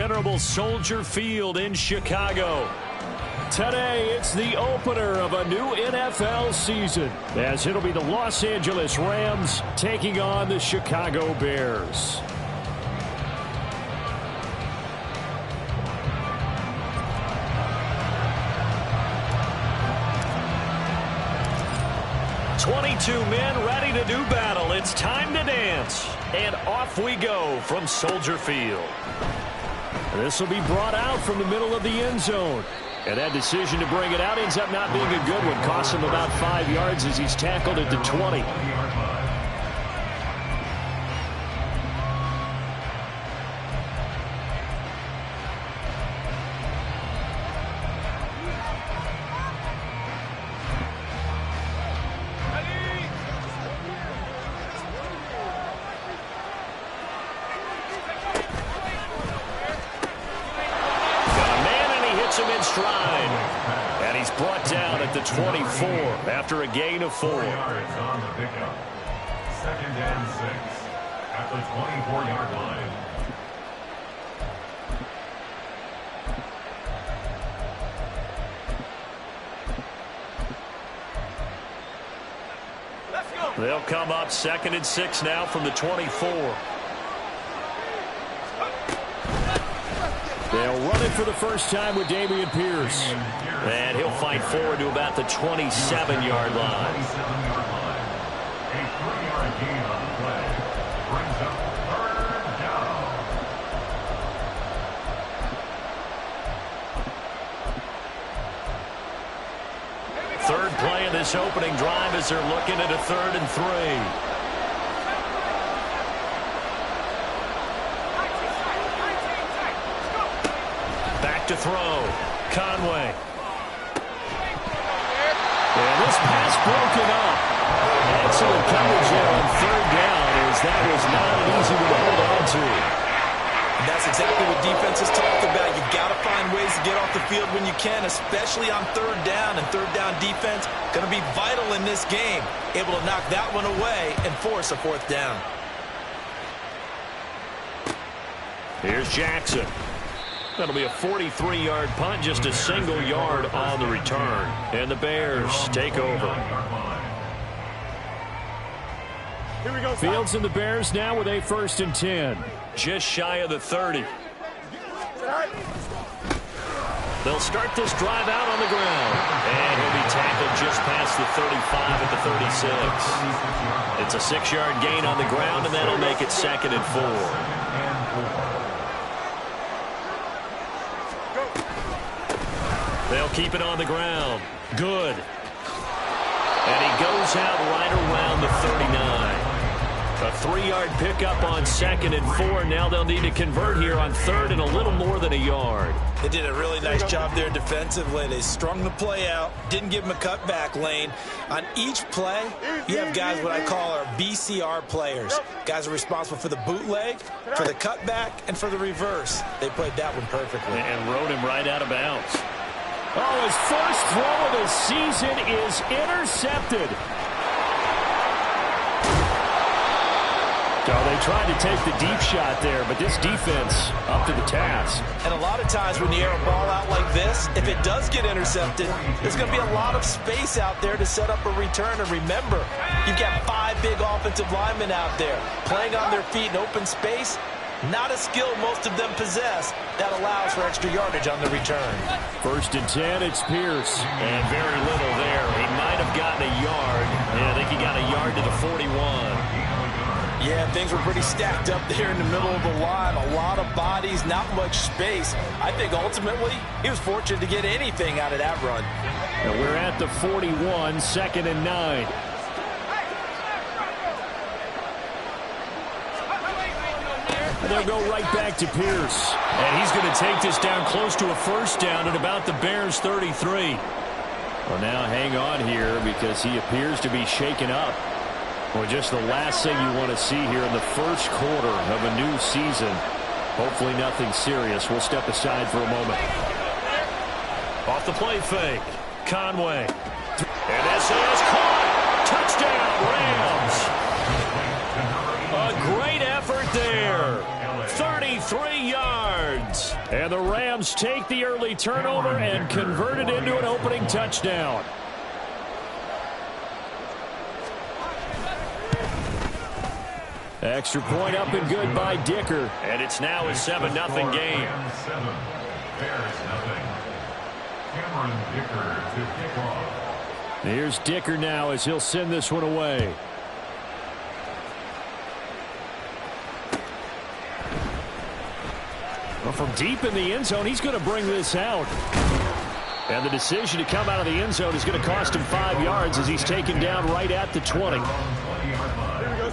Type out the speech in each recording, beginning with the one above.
Venerable Soldier Field in Chicago. Today, it's the opener of a new NFL season, as it'll be the Los Angeles Rams taking on the Chicago Bears. "22 men ready to do battle. It's time to dance." And off we go from Soldier Field. This will be brought out from the middle of the end zone. And that decision to bring it out ends up not being a good one. Costs him about 5 yards as he's tackled at the 20. Him in stride, and he's brought down at the 24 after a gain of 4. 4 yards on the pickup. 2nd and 6 at the 24-yard line. They'll come up 2nd and 6 now from the 24. They'll run it for the first time with Dameon Pierce. And he'll fight forward to about the 27-yard line. A 3-yard gain on the play brings up 3rd down. Third play of this opening drive as they're looking at a 3rd and 3. To throw. Conway. And this pass broken up. Excellent coverage there on 3rd down, as that was not an easy one to hold on to. And that's exactly what defenses talk about. You've got to find ways to get off the field when you can, especially on 3rd down. And 3rd down defense going to be vital in this game. Able to knock that one away and force a 4th down. Here's Jackson. That'll be a 43-yard punt, just a single yard on the return. And the Bears take over. Here we go. Fields and the Bears now with a 1st and 10. Just shy of the 30. They'll start this drive out on the ground. And he'll be tackled just past the 35 at the 36. It's a 6-yard gain on the ground, and that'll make it 2nd and 4. They'll keep it on the ground. Good. And he goes out right around the 39. A 3-yard pickup on 2nd and 4. Now they'll need to convert here on 3rd and a little more than a yard. They did a really nice job there defensively. They strung the play out, didn't give him a cutback lane. On each play, you have guys what I call our BCR players. Guys are responsible for the bootleg, for the cutback, and for the reverse. They played that one perfectly. And rode him right out of bounds. Oh, his first throw of the season is intercepted. So they tried to take the deep shot there, but this defense up to the task. And a lot of times when you air a ball out like this, if it does get intercepted, there's going to be a lot of space out there to set up a return. And remember, you've got 5 big offensive linemen out there playing on their feet in open space. Not a skill most of them possess that allows for extra yardage on the return. 1st and 10, it's Pierce. And very little there. He might have gotten a yard. Yeah, I think he got a yard to the 41. Yeah, things were pretty stacked up there in the middle of the line. A lot of bodies, not much space. I think ultimately he was fortunate to get anything out of that run. And we're at the 41, 2nd and 9. They'll go right back to Pierce. And he's going to take this down close to a 1st down at about the Bears' 33. Well, now hang on here because he appears to be shaken up. Well, just the last thing you want to see here in the 1st quarter of a new season. Hopefully nothing serious. We'll step aside for a moment. Off the play fake. Conway. And this is caught. Touchdown, Rams. A great effort there. 33 yards. And the Rams take the early turnover and convert it into an opening touchdown. Extra point up and good by Dicker. And it's now a 7-0 game. Bears nothing. Cameron Dicker to kick off. Here's Dicker now as he'll send this one away. Well, from deep in the end zone, he's going to bring this out. And the decision to come out of the end zone is going to cost him 5 yards as he's taken down right at the 20.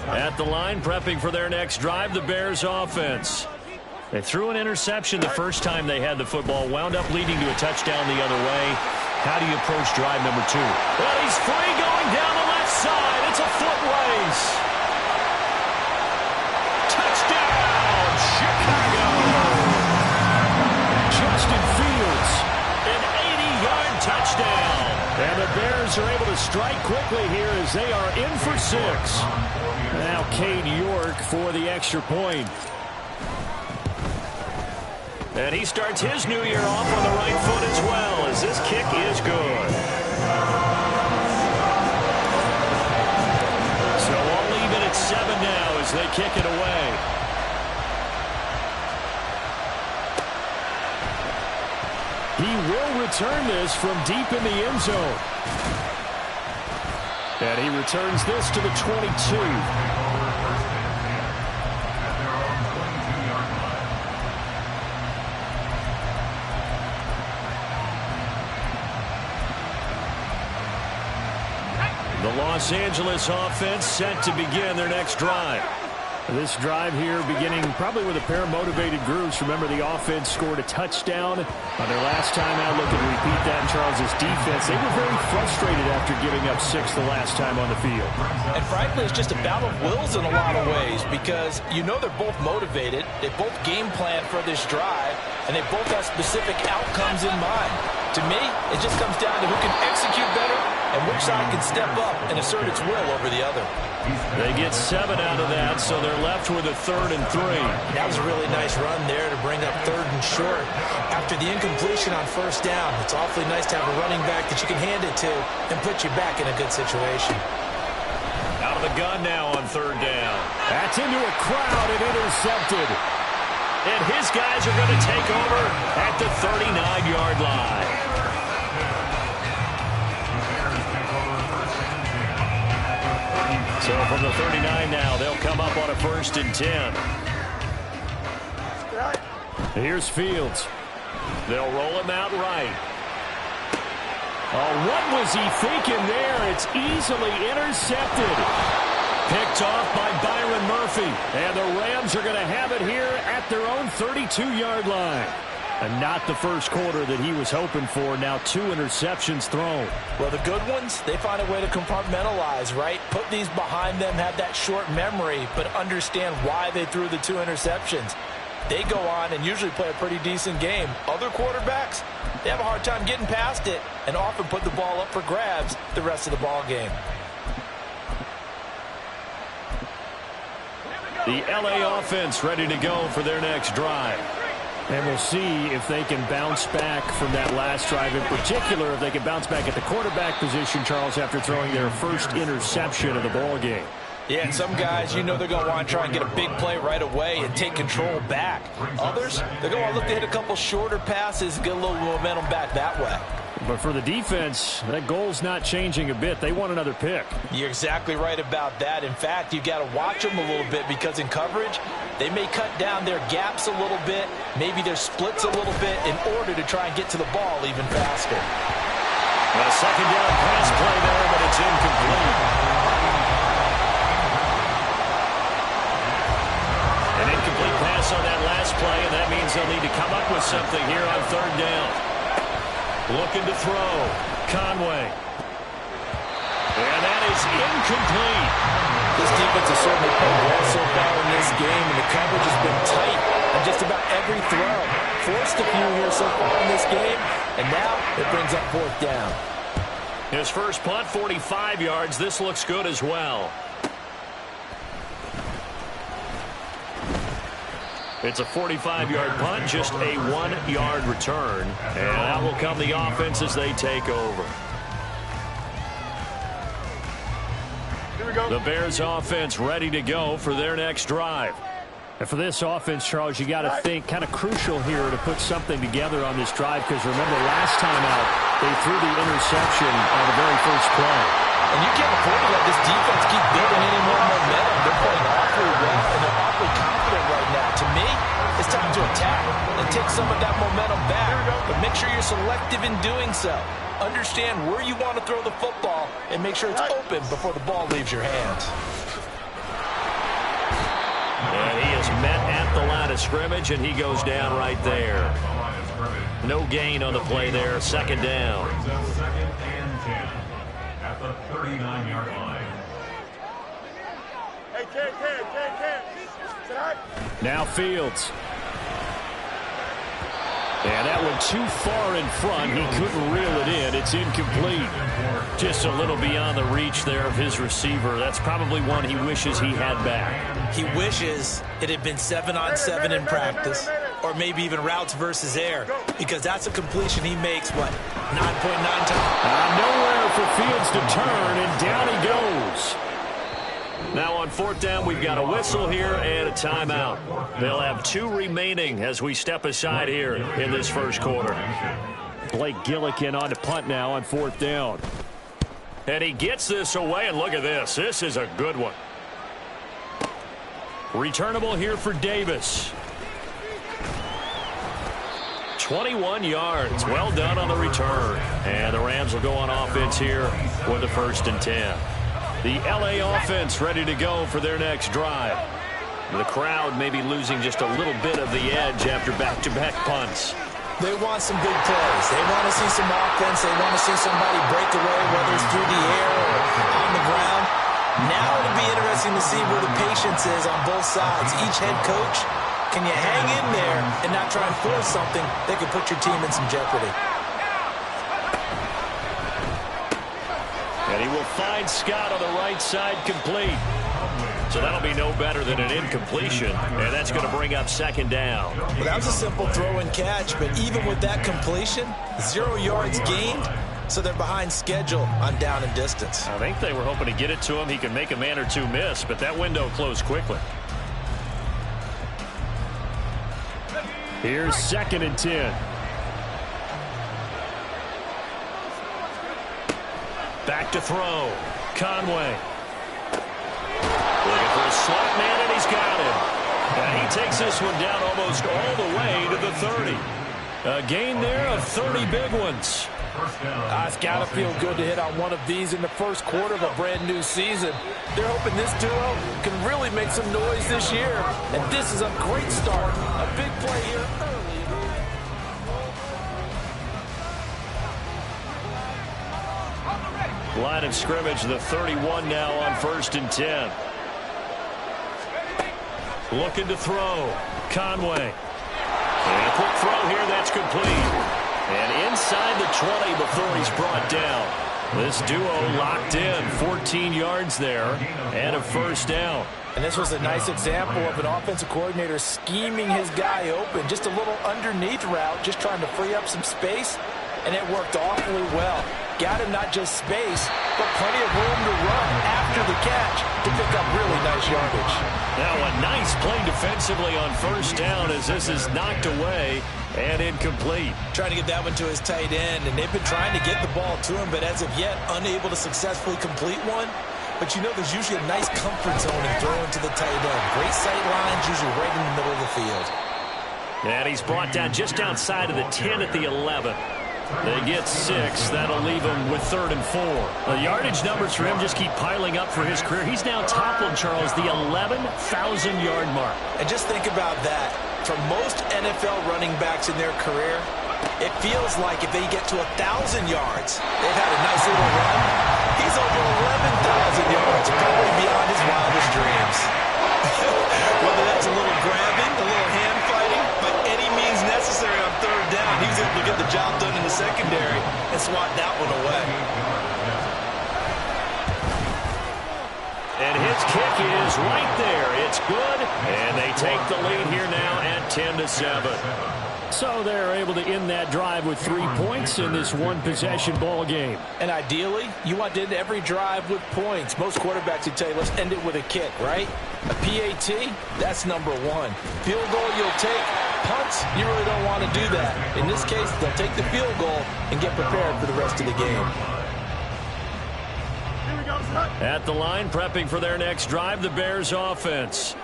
At the line, prepping for their next drive, the Bears offense. They threw an interception the first time they had the football, wound up leading to a touchdown the other way. How do you approach drive number 2? Well, he's free going down the left side. It's a foot race. Touchdown, Chicago. Justin Fields, an 80-yard touchdown. And the Bears are able to strike quickly here as they are in for 6. Now Cade York for the extra point. And he starts his new year off on the right foot as well, as this kick is good. So all even at 7 now as they kick it away. He will return this from deep in the end zone. And he returns this to the 22. The Los Angeles offense set to begin their next drive. This drive here beginning probably with a pair of motivated groups. Remember, the offense scored a touchdown on their last time out. Looking to repeat that in Charles's defense. They were very frustrated after giving up 6 the last time on the field. And frankly, it's just a battle of wills in a lot of ways because you know they're both motivated. They both game plan for this drive, and they both have specific outcomes in mind. To me, it just comes down to who can execute better and which side can step up and assert its will over the other. They get 7 out of that, so they're left with a 3rd and 3. That was a really nice run there to bring up 3rd and short. After the incompletion on 1st down, it's awfully nice to have a running back that you can hand it to and put you back in a good situation. Out of the gun now on 3rd down. That's into a crowd and intercepted. And his guys are going to take over at the 39-yard line. So from the 39 now, they'll come up on a 1st and 10. Here's Fields. They'll roll him out right. Oh, what was he thinking there? It's easily intercepted. Picked off by Byron Murphy. And the Rams are going to have it here at their own 32-yard line. And not the first quarter that he was hoping for. Now 2 interceptions thrown. Well, the good ones, they find a way to compartmentalize, right? Put these behind them, have that short memory, but understand why they threw the 2 interceptions. They go on and usually play a pretty decent game. Other quarterbacks, they have a hard time getting past it and often put the ball up for grabs the rest of the ball game. The LA offense ready to go for their next drive. And we'll see if they can bounce back from that last drive. In particular, if they can bounce back at the quarterback position, Charles, after throwing their first interception of the ball game. Yeah, and some guys, you know they're going to want to try and get a big play right away and take control back. Others, they're going to look to hit a couple shorter passes and get a little momentum back that way. But for the defense, that goal's not changing a bit. They want another pick. You're exactly right about that. In fact, you've got to watch them a little bit because in coverage, they may cut down their gaps a little bit, maybe their splits a little bit in order to try and get to the ball even faster. A second down pass play there, but it's incomplete. An incomplete pass on that last play, and that means they'll need to come up with something here on 3rd down. Looking to throw. Conway. And that is incomplete. This defense has certainly played well so far in this game, and the coverage has been tight on just about every throw. Forced a few here so far in this game, and now it brings up 4th down. His first punt, 45 yards. This looks good as well. It's a 45-yard punt, just a 1-yard return. And out will come the offense as they take over. The Bears offense ready to go for their next drive. And for this offense, Charles, you got to think kind of crucial here to put something together on this drive, because remember last time out they threw the interception on the very first play. And you can't afford to let this defense keep building any more momentum. They're playing awfully well, and they're awfully confident right now. To me, it's time to attack and take some of that momentum back. But make sure you're selective in doing so. Understand where you want to throw the football and make sure it's open before the ball leaves your hands. And he is met at the line of scrimmage, and he goes down right there. No gain on the play there. Second down. Second and 10 at the 39-yard line. Hey, Cam. Say hi. Now Fields. And that one too far in front. He couldn't reel it in. It's incomplete. Just a little beyond the reach there of his receiver. That's probably one he wishes he had back. He wishes it had been 7-on-7 in practice, or maybe even routes versus air, because that's a completion he makes, 9.9 times? Nowhere for Fields to turn, and down he goes. Now on fourth down, we've got a whistle here and a timeout. They'll have 2 remaining as we step aside here in this first quarter. Blake Gillikin on to punt now on fourth down. And he gets this away, and look at this. This is a good one. Returnable here for Davis. 21 yards. Well done on the return. And the Rams will go on offense here with the 1st and 10. The L.A. offense ready to go for their next drive. The crowd may be losing just a little bit of the edge after back-to-back punts. They want some big plays. They want to see some offense. They want to see somebody break away, whether it's through the air or on the ground. Now it'll be interesting to see where the patience is on both sides. Each head coach, can you hang in there and not try and force something that could put your team in some jeopardy? And he will find Scott on the right side, complete. So that'll be no better than an incompletion, and that's going to bring up second down. Well, that was a simple throw and catch, but even with that completion, 0 yards gained, so they're behind schedule on down and distance. I think they were hoping to get it to him. He could make a man or two miss, but that window closed quickly. Here's 2nd and 10. Back to throw. Conway. Looking for a slot man, and he's got him. And he takes this one down almost all the way to the 30. A gain there of 30 big ones. It's got to feel good to hit on one of these in the first quarter of a brand-new season. They're hoping this duo can really make some noise this year. And this is a great start. A big play here early. Line of scrimmage, the 31 now on 1st and 10. Looking to throw. Conway. And a quick throw here, that's complete. And inside the 20 before he's brought down. This duo locked in, 14 yards there, and a 1st down. And this was a nice example of an offensive coordinator scheming his guy open. Just a little underneath route, just trying to free up some space, and it worked awfully well. Got him not just space, but plenty of room to run after the catch to pick up really nice yardage. Now a nice play defensively on 1st down as this is knocked away and incomplete. Trying to get that one to his tight end, and they've been trying to get the ball to him, but as of yet, unable to successfully complete one. But you know there's usually a nice comfort zone in throwing to the tight end. Great sight lines, usually right in the middle of the field. And he's brought down just outside of the 10 at the 11. They get 6. That'll leave him with 3rd and 4. The yardage numbers for him just keep piling up for his career. He's now toppled, Charles, the 11,000-yard mark. And just think about that. For most NFL running backs in their career, it feels like if they get to 1,000 yards, they've had a nice little run. He's over 11,000 yards, probably beyond his wildest dreams. Whether that's a little grabbing, a little hand fighting, but any means necessary on 3rd down, he was able to get the job done in the secondary and swat that one away. And his kick is right there. It's good, and they take the lead here now at 10-7. So they're able to end that drive with 3 points in this one-possession ball game. And ideally, you want to end every drive with points. Most quarterbacks would tell you, let's end it with a kick, right? A PAT, that's number one. Field goal you'll take. Punts, you really don't want to do that. In this case, they'll take the field goal and get prepared for the rest of the game. At the line, prepping for their next drive, the Bears offense.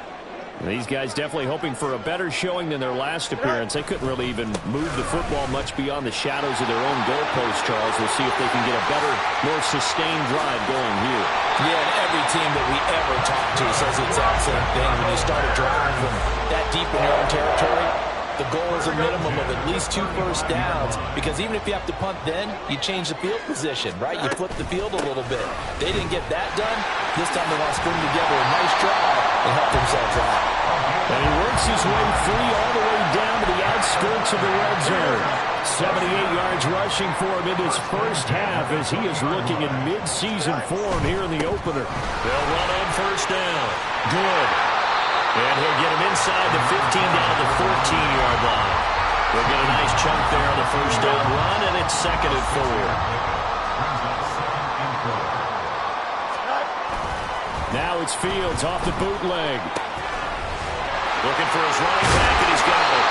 These guys definitely hoping for a better showing than their last appearance. They couldn't really even move the football much beyond the shadows of their own goalpost, Charles. We'll see if they can get a better, more sustained drive going here. Yeah, and every team that we ever talk to says the exact same thing. When you start a drive from that deep in your own territory, the goal is a minimum of at least 2 first downs, because even if you have to punt then, you change the field position, right? You flip the field a little bit. They didn't get that done. This time they want to string together a nice drive and help themselves out. And he works his way free all the way down to the outskirts of the red zone. 78 yards rushing for him in his first half as he is looking in mid-season form here in the opener. They'll run on first down. Good. And he'll get him inside the 15 down to the 14-yard line. They'll get a nice chunk there on the first down run, and it's 2nd and 4. Now it's Fields off the bootleg. Looking for his running back, and he's got it.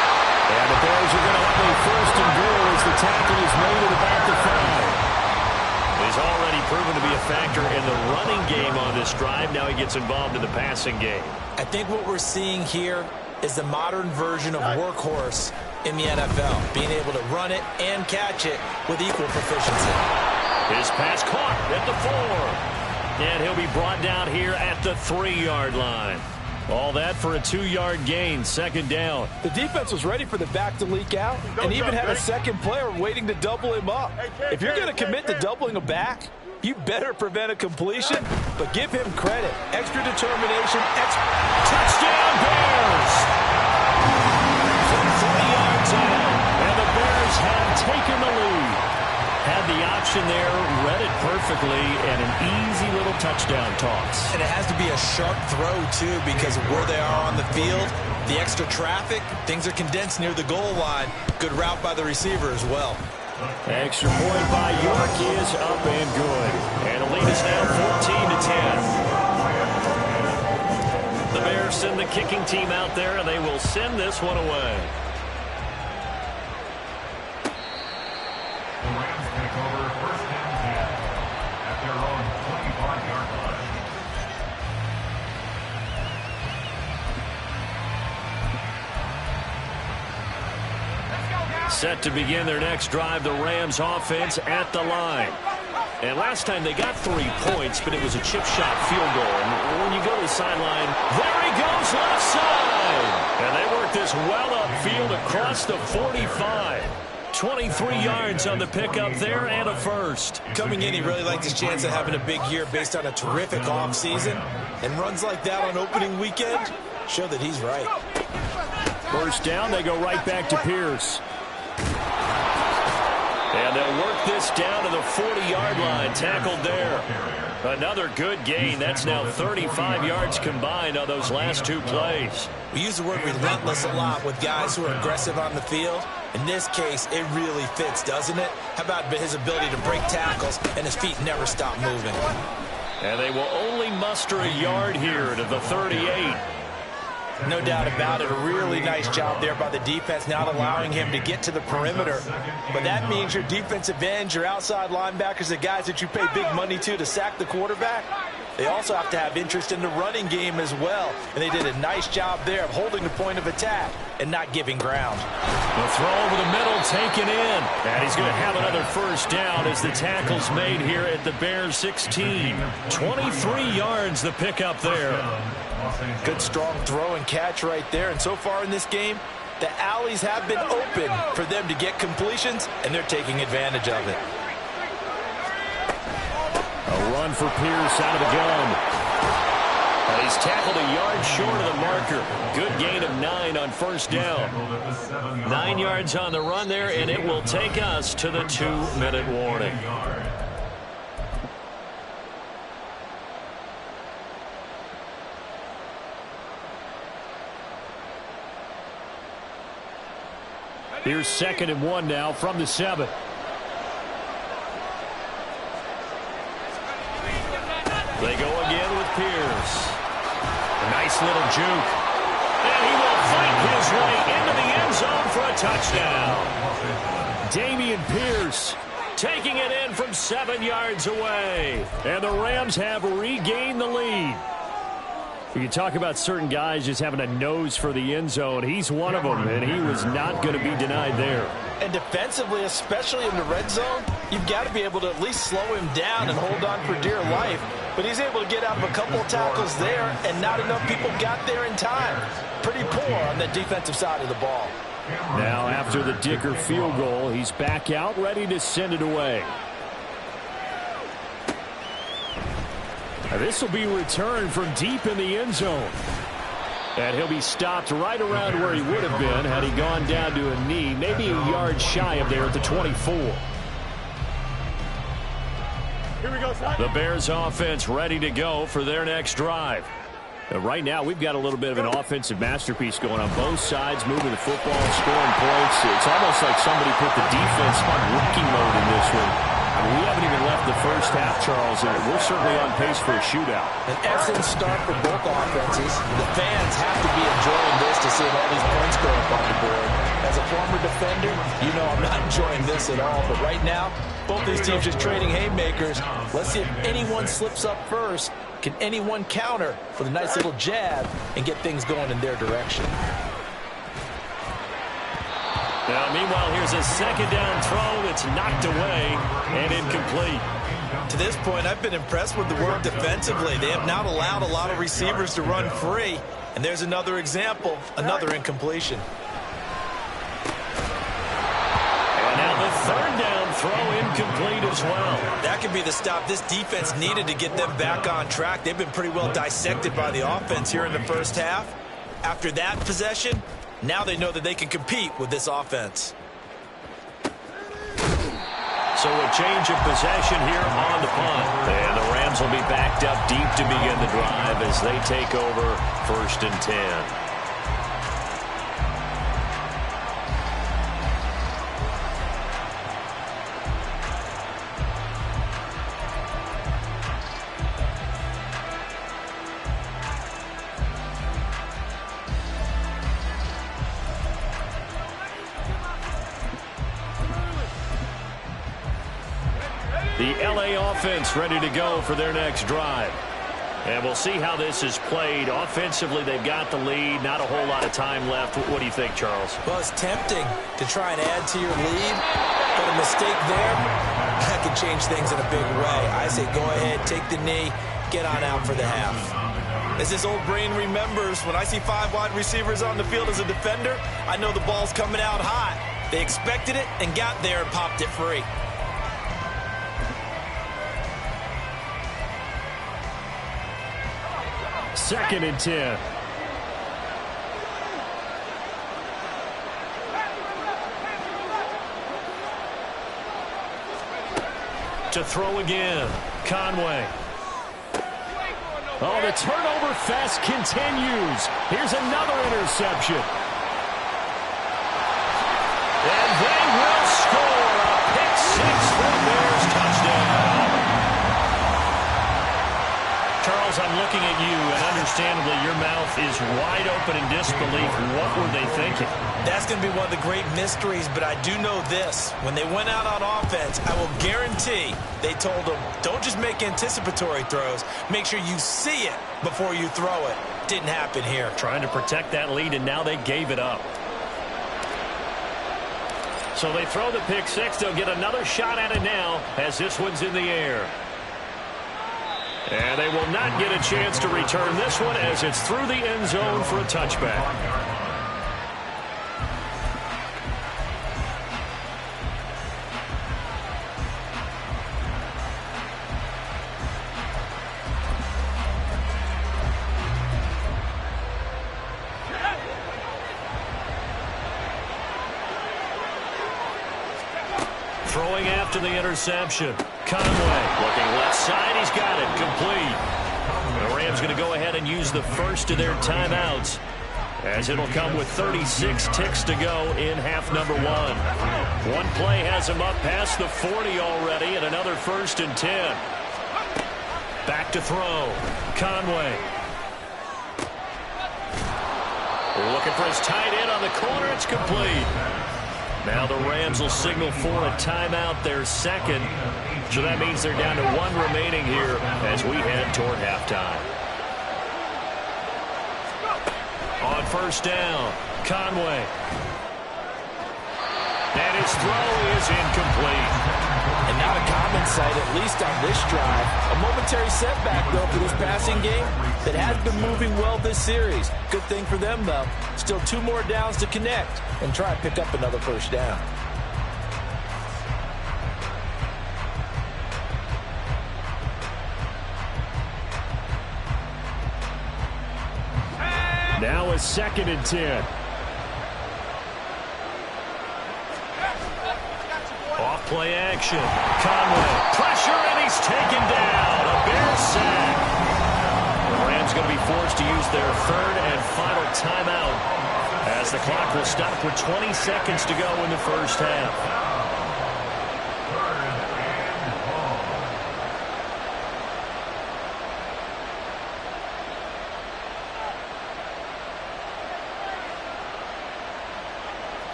And the Bears are going to have a 1st and goal as the tackle is made at about the 5. He's already proven to be a factor in the running game on this drive. Now he gets involved in the passing game. I think what we're seeing here is the modern version of workhorse in the NFL, being able to run it and catch it with equal proficiency. His pass caught at the 4. And he'll be brought down here at the 3-yard line. All that for a 2-yard gain, 2nd down. The defense was ready for the back to leak out and even had a second player waiting to double him up. If you're going to commit to doubling a back, you better prevent a completion, but give him credit. Extra determination. Touchdown Bears! From 3 yards out, and the Bears have taken the lead. Had the option there, read it perfectly, and an easy little touchdown toss. And it has to be a sharp throw, too, because of where they are on the field, the extra traffic, things are condensed near the goal line. Good route by the receiver as well. Extra point by York is up and good. And the lead is now 14-10. The Bears send the kicking team out there, and they will send this one away. The Rams take over 1st and 10 at their own 25-yard line. Set to begin their next drive, the Rams offense at the line. And last time they got 3 points, but it was a chip shot field goal. And when you go to the sideline, there he goes left side. And they work this well upfield across the 45. 23 yards on the pickup there and a 1st. Coming in, he really liked his chance of having a big year based on a terrific offseason. And runs like that on opening weekend show that he's right. 1st down, they go right back to Pierce. And they'll work this down to the 40-yard line, tackled there. Another good gain. That's now 35 yards combined on those last 2 plays. We use the word relentless a lot with guys who are aggressive on the field. In this case, it really fits, doesn't it? How about his ability to break tackles and his feet never stop moving? And they will only muster a yard here to the 38. No doubt about it. A really nice job there by the defense, not allowing him to get to the perimeter. But that means your defensive ends, your outside linebackers, the guys that you pay big money to sack the quarterback, they also have to have interest in the running game as well. And they did a nice job there of holding the point of attack and not giving ground. The throw over the middle taken in. And he's going to have another 1st down as the tackle's made here at the Bears 16. 23 yards the pickup there. Good strong throw and catch right there. And so far in this game, the alleys have been open for them to get completions, and they're taking advantage of it. A run for Pierce out of the gun. And he's tackled a yard short of the marker. Good gain of 9 on 1st down. 9 yards on the run there, and it will take us to the 2-minute warning. Here's 2nd and 1 now from the 7. They go again with Pierce. A nice little juke. And he will fight his way into the end zone for a touchdown. Dameon Pierce taking it in from 7 yards away. And the Rams have regained the lead. You can talk about certain guys just having a nose for the end zone. He's one of them, and he was not going to be denied there. And defensively, especially in the red zone, you've got to be able to at least slow him down and hold on for dear life. But he's able to get out of a couple of tackles there, and not enough people got there in time. Pretty poor on the defensive side of the ball. Now, after the Dicker field goal, he's back out, ready to send it away. Now, this will be returned from deep in the end zone. And he'll be stopped right around where he would have been had he gone down to a knee, maybe a yard shy of there at the 24. Here we go, son. The Bears offense ready to go for their next drive. Right now, we've got a little bit of an offensive masterpiece going on both sides, moving the football, scoring points. It's almost like somebody put the defense on rookie mode in this one. I mean, we haven't even left the first half, Charles, and we're certainly on pace for a shootout. An excellent start for both offenses. The fans have to be enjoying this to see all these points go up on the board. As a former defender, you know I'm not enjoying this at all. But right now, both these teams just trading haymakers. Let's see if anyone slips up first. Can anyone counter for the nice little jab and get things going in their direction? Now, meanwhile, here's a 2nd down throw that's knocked away and incomplete. To this point, I've been impressed with the work defensively. They have not allowed a lot of receivers to run free. And there's another example, another incompletion. And now the 3rd down throw incomplete as well. That could be the stop this defense needed to get them back on track. They've been pretty well dissected by the offense here in the first half. After that possession, now they know that they can compete with this offense. So a change of possession here on the punt. And the Rams will be backed up deep to begin the drive as they take over 1st and 10. The LA offense ready to go for their next drive. And we'll see how this is played. Offensively, they've got the lead. Not a whole lot of time left. What do you think, Charles? Well, it's tempting to try and add to your lead, but a mistake there, that can change things in a big way. I say go ahead, take the knee, get on out for the half. As this old brain remembers, when I see 5 wide receivers on the field as a defender, I know the ball's coming out hot. They expected it and got there and popped it free. Second and 10. To throw again, Conway. Oh, the turnover fest continues. Here's another interception. And they will score a pick 6 for Bears touchdown. Charles, I'm looking at you, and understandably, your mouth is wide open in disbelief. What were they thinking? That's going to be one of the great mysteries, but I do know this. When they went out on offense, I will guarantee they told them, don't just make anticipatory throws. Make sure you see it before you throw it. Didn't happen here. Trying to protect that lead, and now they gave it up. So they throw the pick 6. They'll get another shot at it now as this one's in the air. And they will not get a chance to return this one as it's through the end zone for a touchback. Throwing after the interception. Conway looking left side. He's got it. Complete. The Rams going to go ahead and use the first of their timeouts as it'll come with 36 ticks to go in half number one. One play has him up past the 40 already, and another 1st and 10. Back to throw. Conway. Looking for his tight end on the corner. It's complete. Now the Rams will signal for a timeout, their second. So that means they're down to one remaining here as we head toward halftime. On 1st down, Conway. And his throw is incomplete. And not a common sight, at least on this drive. A momentary setback, though, for this passing game that has been moving well this series. Good thing for them, though. Still 2 more downs to connect and try to pick up another 1st down. Now a 2nd and 10. Off play action. Conway. Pressure, and he's taken down. A Bears sack. The Rams going to be forced to use their 3rd and final timeout as the clock will stop with 20 seconds to go in the 1st half.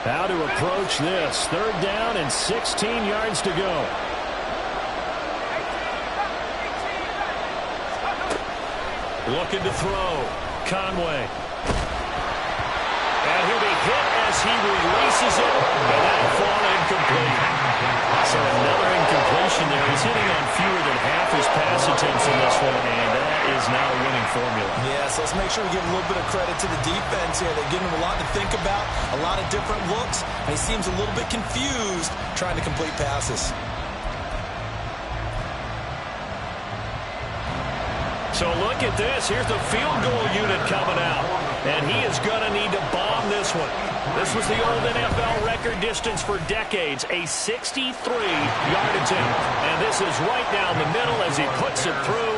How to approach this. 3rd down and 16 yards to go. Looking to throw. Conway. And he'll be hit as he releases it. And that'll fall incomplete. So another incompletion there. He's hitting on fewer than half his pass attempts in this one, and that is not a winning formula. Yeah, so let's make sure we give a little bit of credit to the defense here. They're giving him a lot to think about, a lot of different looks, and he seems a little bit confused trying to complete passes. So look at this. Here's the field goal unit coming out. And he is going to need to bomb this one. This was the old NFL record distance for decades, a 63-yard attempt. And this is right down the middle as he puts it through.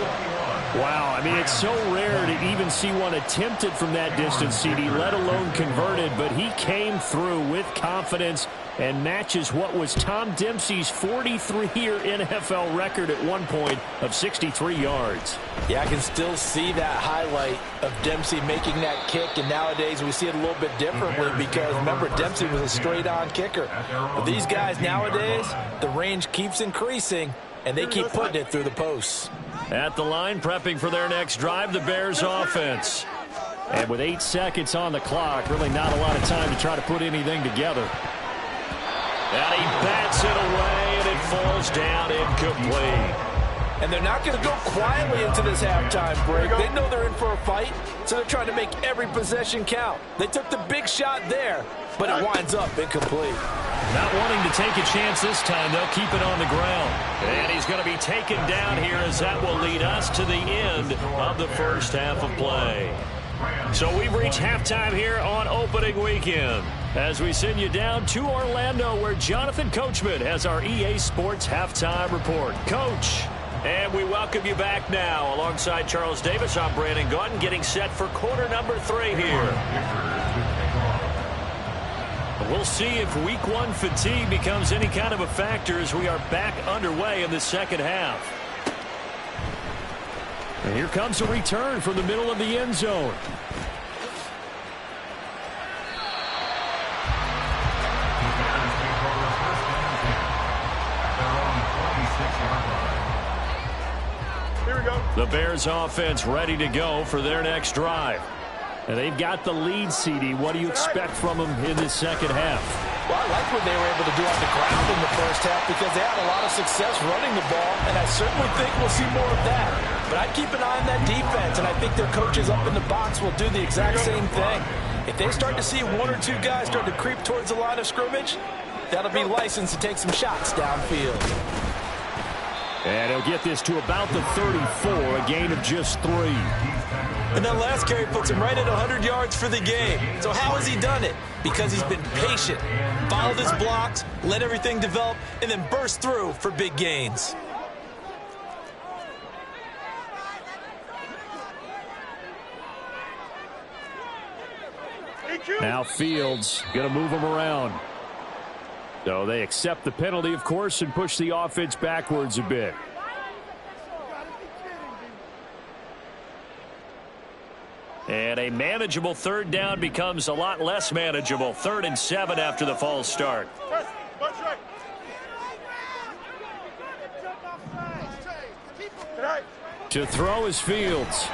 Wow, I mean, it's so rare to even see one attempted from that distance, CD, let alone converted. But he came through with confidence and matches what was Tom Dempsey's 43-year NFL record at one point of 63 yards. Yeah, I can still see that highlight of Dempsey making that kick, and nowadays we see it a little bit differently because, remember, Dempsey was a straight-on kicker. But these guys nowadays, the range keeps increasing, and they keep putting it through the posts. At the line, prepping for their next drive, the Bears offense. And with 8 seconds on the clock, really not a lot of time to try to put anything together. And he bats it away, and it falls down incomplete. And they're not going to go quietly into this halftime break. They know they're in for a fight, so they're trying to make every possession count. They took the big shot there, but it winds up incomplete. Not wanting to take a chance this time, they'll keep it on the ground. And he's going to be taken down here as that will lead us to the end of the 1st half of play. So we've reached halftime here on opening weekend as we send you down to Orlando where Jonathan Coachman has our EA Sports halftime report. Coach, and we welcome you back now alongside Charles Davis. I'm Brandon Gaudin getting set for quarter number 3 here. We'll see if week 1 fatigue becomes any kind of a factor as we are back underway in the 2nd half. And here comes a return from the middle of the end zone. Here we go. The Bears offense ready to go for their next drive. And they've got the lead, CD. What do you expect from them in this 2nd half? Well, I like what they were able to do on the ground in the 1st half because they had a lot of success running the ball, and I certainly think we'll see more of that. But I'd keep an eye on that defense, and I think their coaches up in the box will do the exact same thing. If they start to see 1 or 2 guys start to creep towards the line of scrimmage, that'll be licensed to take some shots downfield. And he'll get this to about the 34, a gain of just 3. And that last carry puts him right at 100 yards for the game. So how has he done it? Because he's been patient, followed his blocks, let everything develop, and then burst through for big gains. Now Fields going to move him around. So they accept the penalty, of course, and push the offense backwards a bit. And a manageable third down becomes a lot less manageable. 3rd and 7 after the false start. To throw is Fields.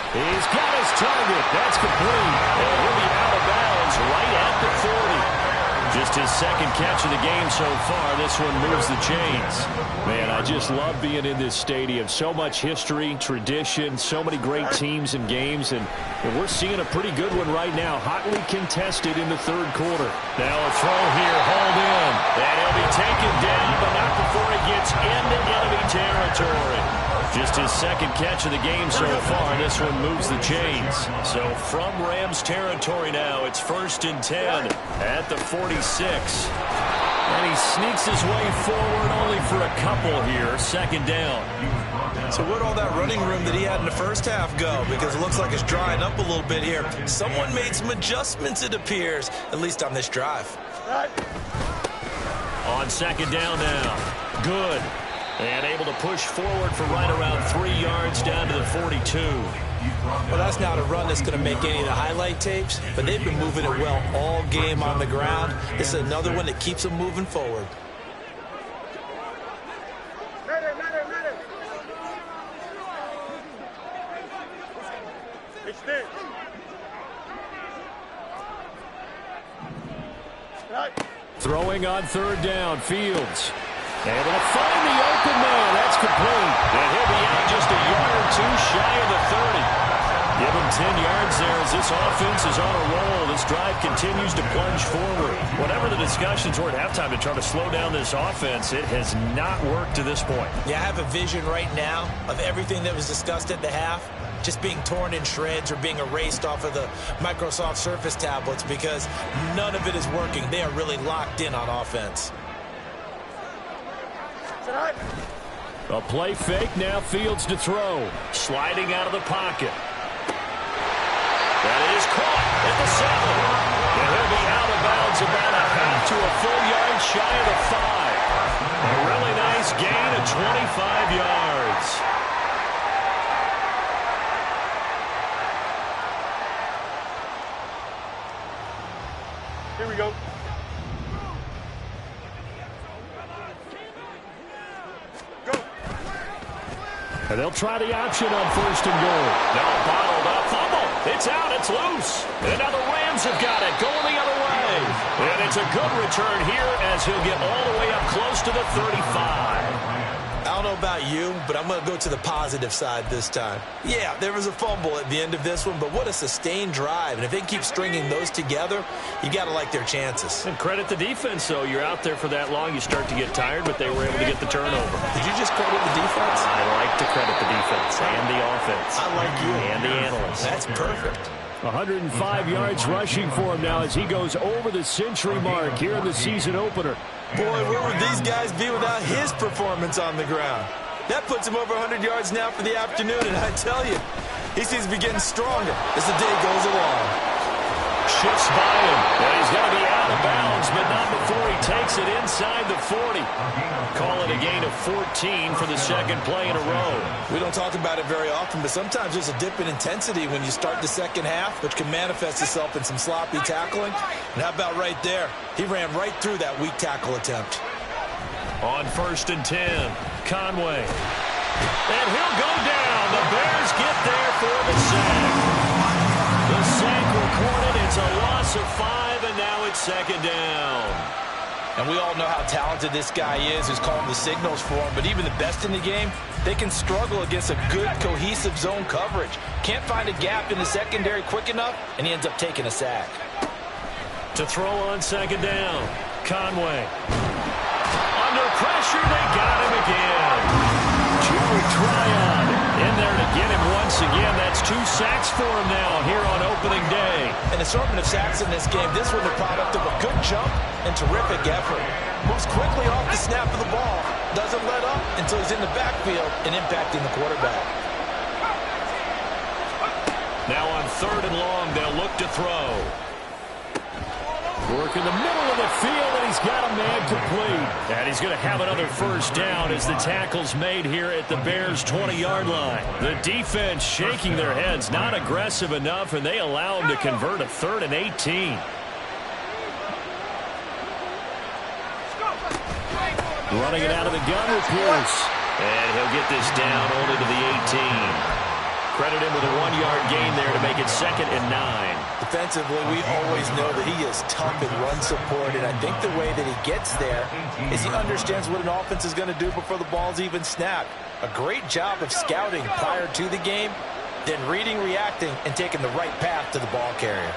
He's got his target. That's complete. And he'll be out of bounds right at the 40. Just his second catch of the game so far. This one moves the chains. Man, I just love being in this stadium. So much history, tradition, so many great teams and games. And we're seeing a pretty good one right now. Hotly contested in the 3rd quarter. Now a throw here, hauled in. And he'll be taken down, but not before he gets into enemy territory. Just his second catch of the game so far. This one moves the chains. So from Rams territory now, it's 1st and 10 at the 46. And he sneaks his way forward only for a couple here. 2nd down. So where'd all that running room that he had in the first half go? Because it looks like it's drying up a little bit here. Someone made some adjustments, it appears, at least on this drive. On 2nd down now. Good. And able to push forward for right around 3 yards down to the 42. Well, that's not a run that's going to make any of the highlight tapes, but they've been moving it well all game on the ground. This is another one that keeps them moving forward. Throwing on 3rd down, Fields. Able to find the open man. That's complete. And he'll be out just a yard or 2 shy of the 30. Give him 10 yards there as this offense is on a roll. This drive continues to plunge forward. Whatever the discussions were at halftime to try to slow down this offense, it has not worked to this point. Yeah, I have a vision right now of everything that was discussed at the half just being torn in shreds or being erased off of the Microsoft Surface tablets because none of it is working. They are really locked in on offense. A play fake, now Fields to throw. Sliding out of the pocket. That is caught at the 7. And he'll be out of bounds about a half to a full yard shy of the 5. A really nice gain of 25 yards. Here we go. And they'll try the option on 1st and goal. Now bottled up, fumble. It's out, it's loose. And now the Rams have got it, going the other way. And it's a good return here as he'll get all the way up close to the 35. I don't know about you, but I'm going to go to the positive side this time. Yeah, there was a fumble at the end of this one, but what a sustained drive. And if they keep stringing those together, you got to like their chances. And credit the defense, though. You're out there for that long, you start to get tired, but they were able to get the turnover. Did you just credit the defense? I like to credit the defense and the offense. I like you. And the analysts. That's perfect. 105 yards rushing for him now as he goes over the century mark here in the season opener. Boy, where would these guys be without his performance on the ground? That puts him over 100 yards now for the afternoon, and I tell you, he seems to be getting stronger as the day goes along. Shifts by him, and he's going to be out of bounds, but not before he takes it inside the 40. Call it a gain of 14 for the second play in a row. We don't talk about it very often, but sometimes there's a dip in intensity when you start the second half, which can manifest itself in some sloppy tackling. And how about right there? He ran right through that weak tackle attempt. On 1st and 10, Conway. And he'll go down. The Bears get there for the sack. The sack recorded. It's a loss of 5, and now it's 2nd down. And we all know how talented this guy is who's calling the signals for him, but even the best in the game, they can struggle against a good, cohesive zone coverage. Can't find a gap in the secondary quick enough, and he ends up taking a sack. To throw on 2nd down, Conway. Under pressure, they got him again. Joe Tryon in there to get him once again. That's 2 sacks for him now here on opening day. An assortment of sacks in this game. This one the product of a good jump and terrific effort. Moves quickly off the snap of the ball. Doesn't let up until he's in the backfield and impacting the quarterback. Now on 3rd and long, they'll look to throw. Work in the middle of the field, and he's got a man complete. And he's going to have another first down as the tackle's made here at the Bears' 20-yard line. The defense shaking their heads, not aggressive enough, and they allow him to convert a 3rd and 18. Running it out of the gun with Pierce. And he'll get this down only to the 18. Credit him with a 1-yard gain there to make it 2nd and 9. Defensively, we always know that he is tough in run support, and I think the way that he gets there is he understands what an offense is going to do before the ball's even snapped. A great job of scouting prior to the game, then reading, reacting, and taking the right path to the ball carrier.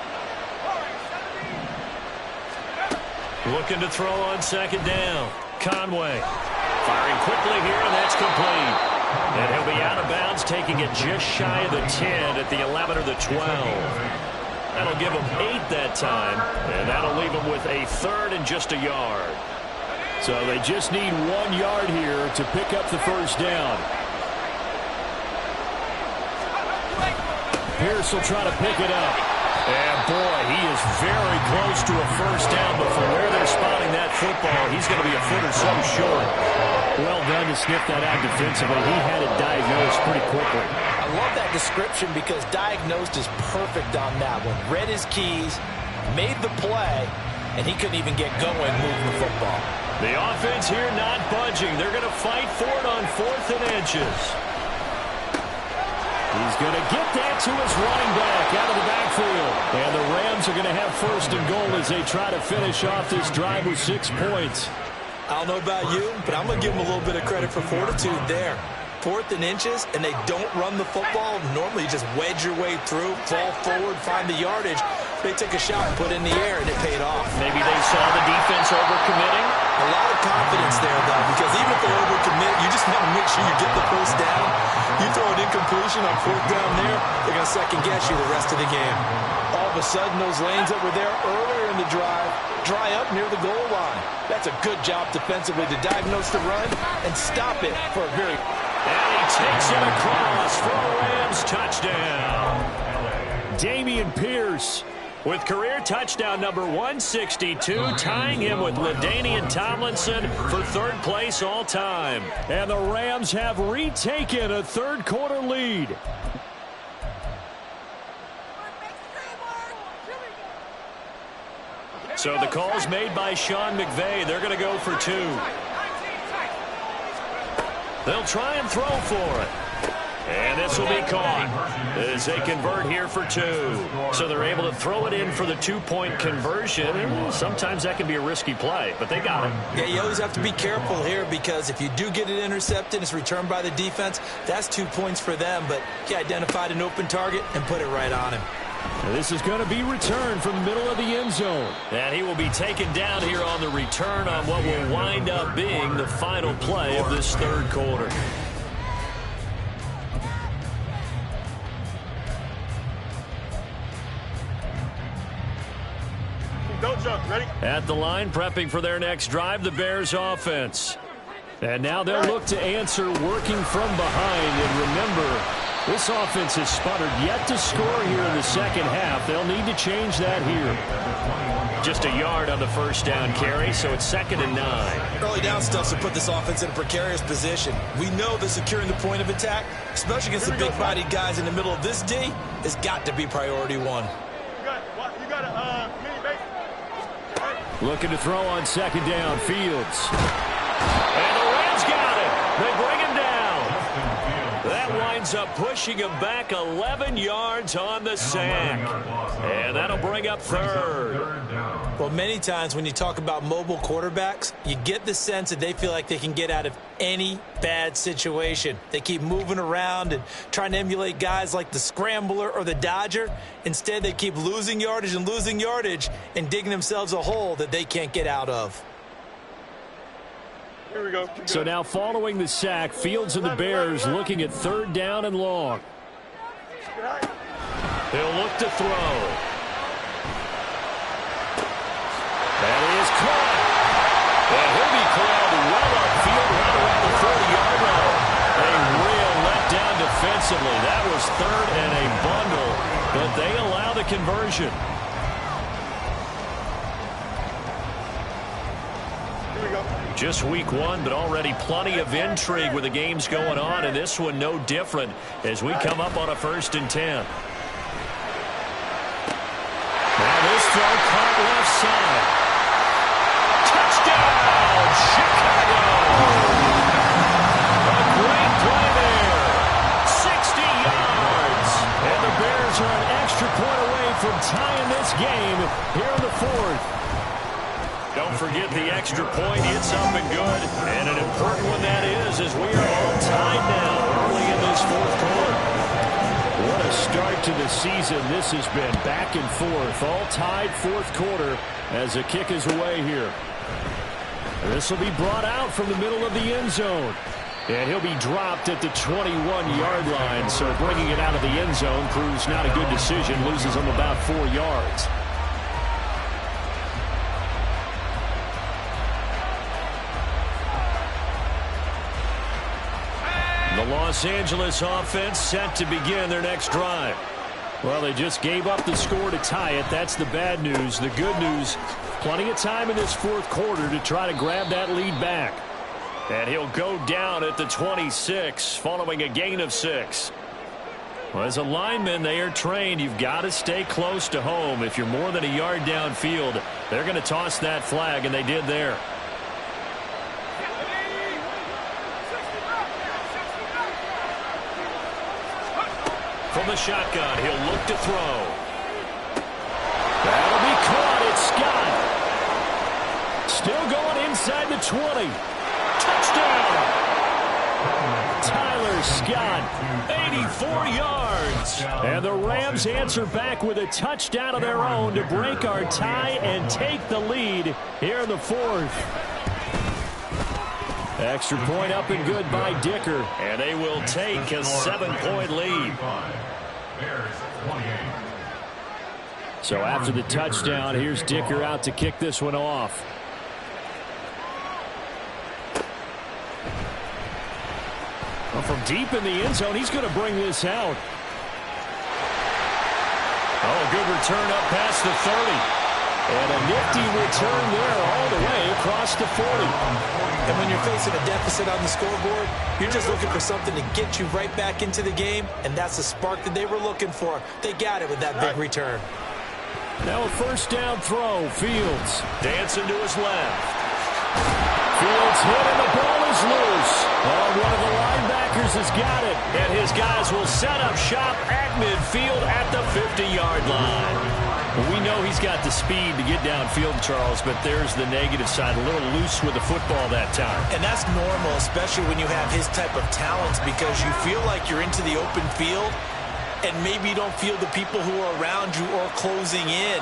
Looking to throw on 2nd down. Conway firing quickly here, and that's complete. And he'll be out of bounds, taking it just shy of the 10 at the 11 or the 12. That'll give him 8 that time, and that'll leave him with a 3rd and just a yard. So they just need 1 yard here to pick up the first down. Pierce will try to pick it up. And boy, he is very close to a first down, but from where they're spotting that football, he's going to be a foot or so short. Well done to sniff that out defensively. He had it diagnosed pretty quickly. I love that description because diagnosed is perfect on that one. Read his keys, made the play, and he couldn't even get going moving the football. The offense here not budging. They're going to fight for it on 4th and inches. He's going to get that to his running back out of the backfield. And the Rams are going to have 1st and goal as they try to finish off this drive with 6 points. I don't know about you, but I'm going to give them a little bit of credit for fortitude there. 4th and inches, and they don't run the football. Normally, you just wedge your way through, fall forward, find the yardage. They took a shot and put it in the air, and it paid off. Maybe they saw the defense overcommitting. A lot of confidence there, though, because even if they overcommit, you just want to make sure you get the first down. You throw an incompletion on 4th down there, they're going to second-guess you the rest of the game. All of a sudden, those lanes that were there earlier in the drive dry up near the goal line. That's a good job defensively to diagnose the run and stop it for a very... And he takes it across for a Rams touchdown. Dameon Pierce with career touchdown number 162, tying him with LaDainian Tomlinson for 3rd place all time. And the Rams have retaken a 3rd quarter lead. So the call's made by Sean McVay. They're going to go for 2. They'll try and throw for it. And this will be caught as they convert here for 2. So they're able to throw it in for the 2-point conversion. Sometimes that can be a risky play, but they got it. Yeah, you always have to be careful here because if you do get it intercepted, it's returned by the defense. That's 2 points for them, but he identified an open target and put it right on him. This is going to be returned from the middle of the end zone. And he will be taken down here on the return on what will wind up being the final play of this 3rd quarter. Don't jump. Ready? At the line, prepping for their next drive, the Bears offense. And now they'll look to answer working from behind. And remember, this offense has sputtered yet to score here in the 2nd half. They'll need to change that here. Just a yard on the first down carry, so it's 2nd and 9. Early down stuff to put this offense in a precarious position. We know that securing the point of attack, especially against the big-bodied guys in the middle of this D, has got to be priority 1. You got a mini base. Looking to throw on 2nd down, Fields. And the Rams got it. They bring him down. That winds up pushing him back 11 yards on the sack. And that'll bring up 3rd. Well, many times when you talk about mobile quarterbacks, you get the sense that they feel like they can get out of any bad situation. They keep moving around and trying to emulate guys like the Scrambler or the Dodger. Instead, they keep losing yardage and digging themselves a hole that they can't get out of. Here we go. So now following the sack, Fields and the Bears looking at 3rd down and long. They'll look to throw. That is caught. And he'll be called well upfield right around the 40-yard line. A real letdown defensively. That was 3rd and a bundle. conversion. Here we go. Just week one, but already plenty of intrigue with the games going on, and this one no different as we come up on a 1st and 10. Now this throw caught left side. Touchdown, Chicago! A great play there. 60 yards. And the Bears are an extra point away from tying this game here in the 4th. Don't forget the extra point. It's up and good. And an important one that is, as we are all tied now early in this 4th quarter. What a start to the season this has been. Back and forth. All tied 4th quarter as the kick is away here. This will be brought out from the middle of the end zone. And he'll be dropped at the 21-yard line. So bringing it out of the end zone proves not a good decision. Loses him about 4 yards. The Los Angeles offense set to begin their next drive. Well, they just gave up the score to tie it. That's the bad news. The good news, plenty of time in this 4th quarter to try to grab that lead back. And he'll go down at the 26 following a gain of 6. Well, as a lineman, they are trained. You've got to stay close to home. If you're more than a yard downfield, they're going to toss that flag, and they did there. From the shotgun, he'll look to throw. That'll be caught. It's Scott. Still going inside the 20. Touchdown! Tyler Scott, 84 yards. And the Rams answer back with a touchdown of their own to break our tie and take the lead here in the 4th. Extra point up and good by Dicker. And they will take a 7-point lead. So after the touchdown, here's Dicker out to kick this one off. Well, from deep in the end zone, he's going to bring this out. Oh, good return up past the 30. And a nifty return there all the way across the 40. And when you're facing a deficit on the scoreboard, you're just looking for something to get you right back into the game, and that's the spark that they were looking for. They got it with that big return. Now a 1st down throw. Fields dancing to his left. Fields hit and the ball is loose. Oh, one of the linebackers has got it. And his guys will set up shop at midfield at the 50-yard line. Well, we know he's got the speed to get downfield, Charles, but there's the negative side. A little loose with the football that time. And that's normal, especially when you have his type of talents, because you feel like you're into the open field and maybe you don't feel the people who are around you or closing in.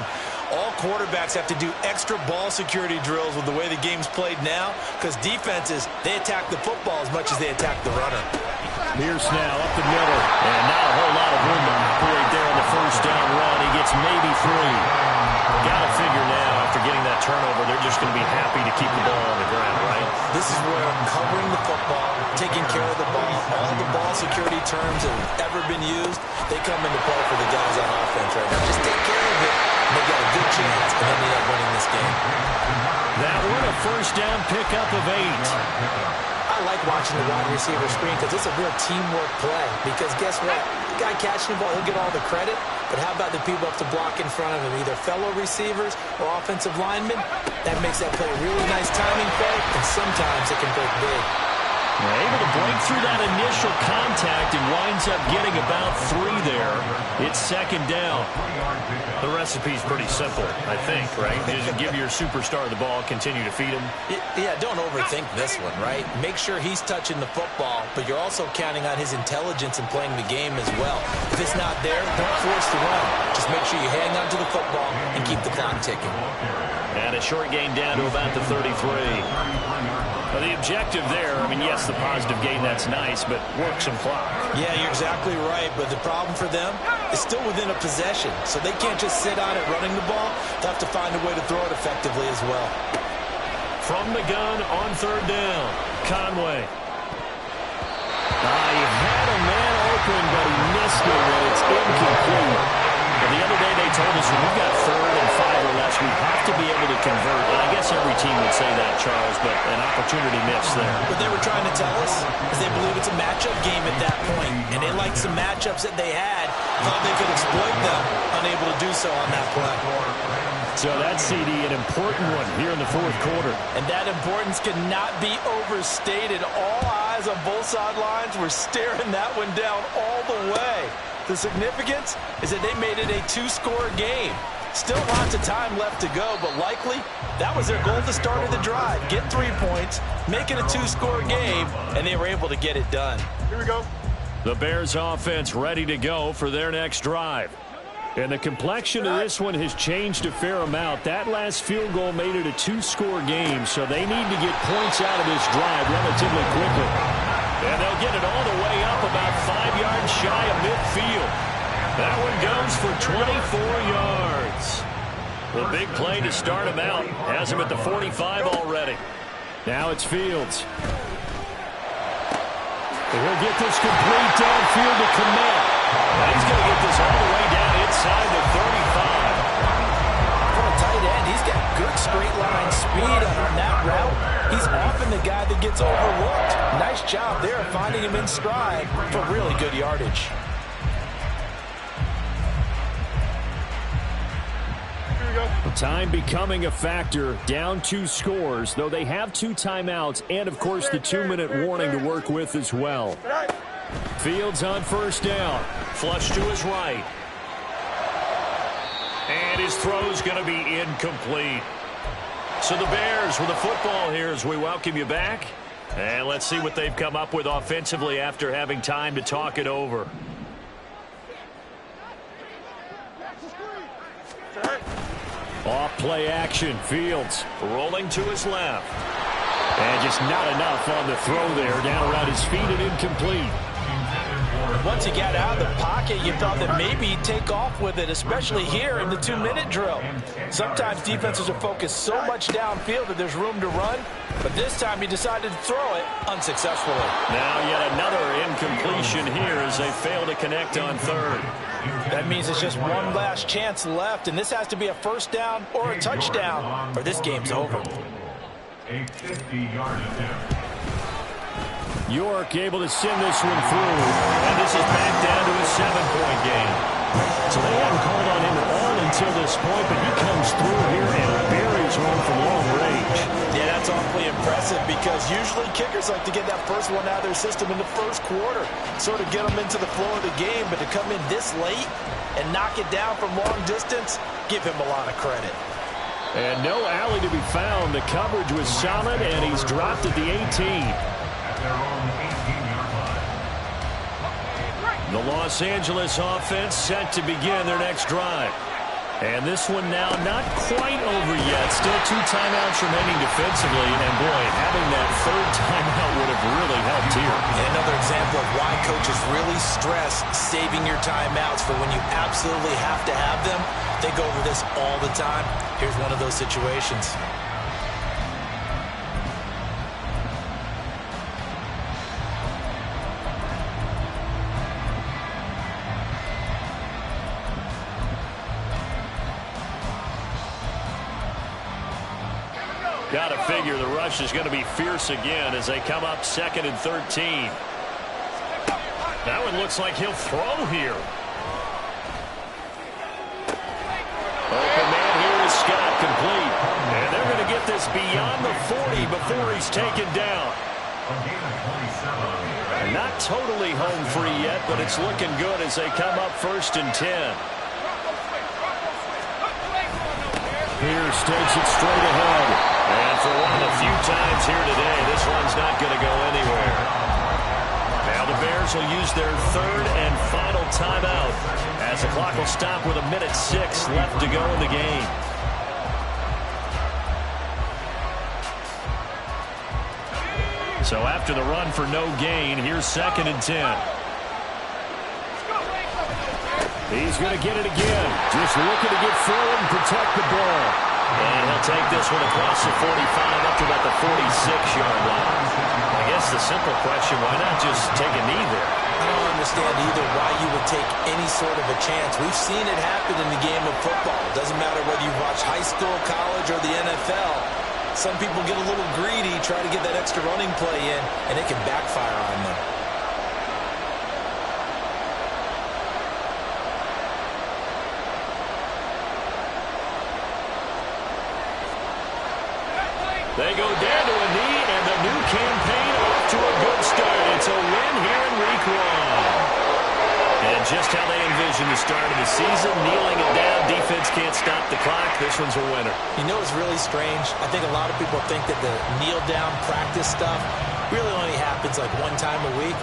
All quarterbacks have to do extra ball security drills with the way the game's played now, because defenses, they attack the football as much as they attack the runner. Pierce now up the middle, and not a whole lot of room to operate there on the 1st down run. He gets maybe 3. Got to figure now, after getting that turnover, they're just going to be happy to keep the ball on the ground, right? This is where covering the football, taking care of the ball, all the ball security terms that have ever been used, they come into play for the guys on offense right now. Just take care of it, and they got a good chance, and then they end up winning this game. That one a 1st down pickup of 8. I like watching the wide receiver screen because it's a real teamwork play. Because guess what? The guy catching the ball, he'll get all the credit. But how about the people up to block in front of him, either fellow receivers or offensive linemen? That makes that play a really nice timing play, and sometimes it can break big. Able to break through that initial contact and winds up getting about 3 there. It's 2nd down. The recipe's pretty simple, I think, right? Just give your superstar the ball, continue to feed him. Yeah, don't overthink this one, right? Make sure he's touching the football, but you're also counting on his intelligence in playing the game as well. If it's not there, don't force the run. Just make sure you hang on to the football and keep the clock ticking. And a short gain down to about the 33. Well, the objective there, I mean, yes, the positive gain, that's nice, but work some clock. Yeah, you're exactly right, but the problem for them is still within a possession, so they can't just sit on it running the ball. They'll have to find a way to throw it effectively as well. From the gun on 3rd down, Conway. He had a man open, but he missed it, and it's incomplete. But the other day they told us when we've got 3rd and 5 or less, we have to be able to convert. And I guess every team would say that, Charles, but an opportunity missed there. What they were trying to tell us is they believe it's a matchup game at that point, and they liked some matchups that they had, thought they could exploit them, unable to do so on that play. So that CD, an important one here in the 4th quarter. And that importance cannot be overstated. All eyes on both sidelines were staring that one down all the way. The significance is that they made it a 2-score game. Still lots of time left to go, but likely that was their goal to start of the drive. Get 3 points, make it a 2-score game, and they were able to get it done. Here we go. The Bears offense ready to go for their next drive. And the complexion of this one has changed a fair amount. That last field goal made it a 2-score game, so they need to get points out of this drive relatively quickly. And they'll get it all the way up about 5 yards shy of midfield. That one goes for 24 yards. The big play to start him out. Has him at the 45 already. Now it's Fields. He'll get this complete downfield to Kmet. And he's going to get this all the way down inside the 35. For a tight end, he's got good straight line speed on that route. He's often the guy that gets overlooked. Nice job there finding him in stride for really good yardage. Time becoming a factor, down 2 scores, though they have 2 timeouts and, of course, the 2-minute warning to work with as well. Fields on 1st down. Flush to his right. And his throw's going to be incomplete. So the Bears with the football here as we welcome you back. And let's see what they've come up with offensively after having time to talk it over. Off play action. Fields rolling to his left. And just not enough on the throw there. Down around his feet and incomplete. Once he got out of the pocket, you thought that maybe he'd take off with it, especially here in the 2-minute drill. Sometimes defenses are focused so much downfield that there's room to run, but this time he decided to throw it unsuccessfully. Now yet another incompletion here as they fail to connect on 3rd. That means it's just one last chance left, and this has to be a 1st down or a touchdown, or this game's over. A 50-yard attempt. York able to send this one through, and this is back down to a 7-point game. So they haven't called on him at all until this point, but he comes through here and buries one from long range. Yeah, that's awfully impressive because usually kickers like to get that first one out of their system in the 1st quarter, sort of get them into the flow of the game, but to come in this late and knock it down from long distance, give him a lot of credit. And no alley to be found. The coverage was solid, and he's dropped at the 18. Their own 18-yard line. The Los Angeles offense set to begin their next drive. And this one now not quite over yet. Still 2 timeouts remaining defensively. And boy, having that 3rd timeout would have really helped here. And another example of why coaches really stress saving your timeouts for when you absolutely have to have them. They go over this all the time. Here's one of those situations. Got to figure the rush is going to be fierce again as they come up 2nd and 13. That one looks like he'll throw here. Open man here is Scott, complete. And they're going to get this beyond the 40 before he's taken down. Not totally home free yet, but it's looking good as they come up 1st and 10. Pierce takes it straight ahead. And for one of the few times here today, this one's not going to go anywhere. Now the Bears will use their 3rd and final timeout as the clock will stop with 1:06 left to go in the game. So after the run for no gain, here's 2nd and 10. He's going to get it again. Just looking to get forward and protect the ball. And he'll take this one across the 45 up to about the 46-yard line. I guess the simple question, why not just take a knee there? I don't understand either why you would take any sort of a chance. We've seen it happen in the game of football. It doesn't matter whether you watch high school, college, or the NFL. Some people get a little greedy, try to get that extra running play in, and it can backfire on them. They go down to a knee, and the new campaign off to a good start. It's a win here in week 1. And just how they envision the start of the season, kneeling it down, defense can't stop the clock. This one's a winner. You know it's really strange? I think a lot of people think that the kneel-down practice stuff really only happens like one time a week.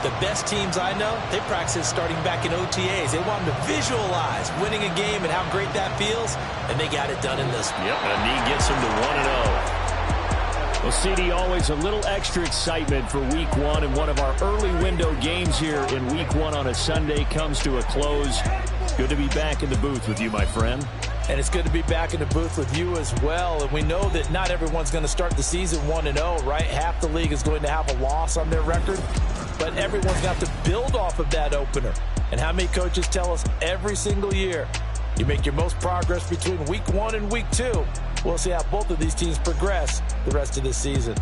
The best teams I know, they practice starting back in OTAs. They want them to visualize winning a game and how great that feels, and they got it done in this one. Yep, a knee gets them to 1-0. Well, CD, always a little extra excitement for week 1, and one of our early window games here in week 1 on a Sunday comes to a close. Good to be back in the booth with you, my friend. And it's good to be back in the booth with you as well. And we know that not everyone's going to start the season 1-0, right? Half the league is going to have a loss on their record, but everyone's going to have to build off of that opener. And how many coaches tell us every single year, you make your most progress between week 1 and week 2. We'll see how both of these teams progress the rest of this season.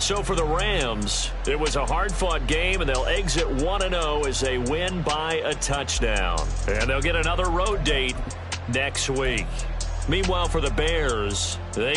So for the Rams, it was a hard-fought game, and they'll exit 1-0 as they win by a touchdown. And they'll get another road date next week. Meanwhile, for the Bears, they